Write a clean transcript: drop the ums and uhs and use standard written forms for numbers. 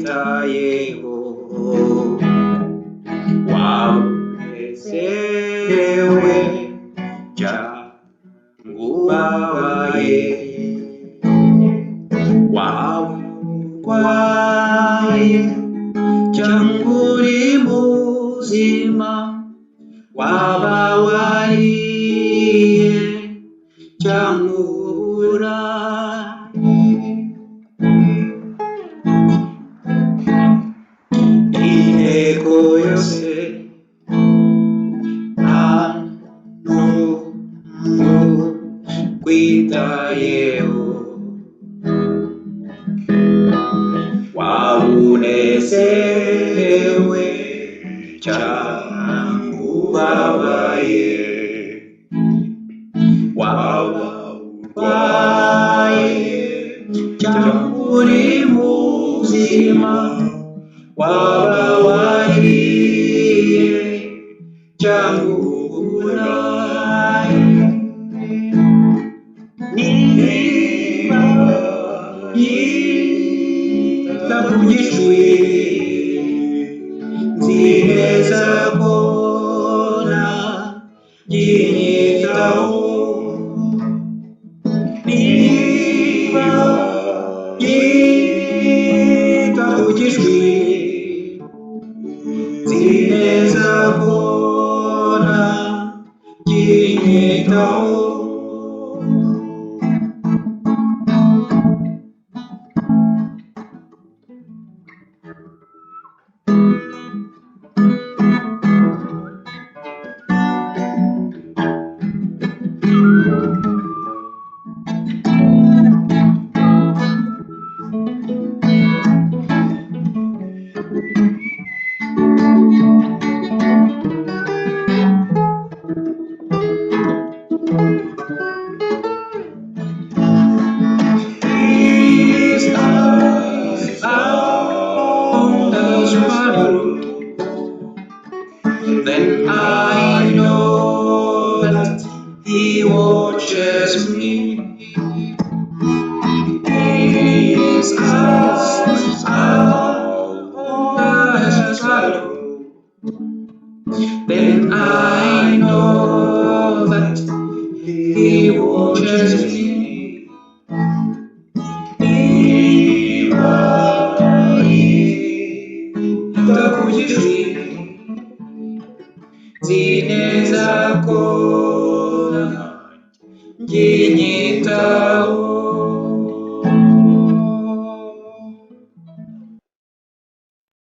wakwitayeho wanezerewe cyangwa ubabaye waba urwaye cyangwa uri muzima waba wariye cyangwa uraye intego yose nta n'umwe kwitayeho waba unezerewe cyangwa ubabaye waba urwaye cyangwa uri muzima waba wariye cyangwa uraye niba yitavugishwe nzi neza ko nabyiyitaho niba yitavugishwe nzi neza ko nabyiyitaho His eyes on the sparrow, then I know that He watches me. His eyes are on the sparrow, then I know that He watches me. Ndakugishwi nzi neza ko nginyitaho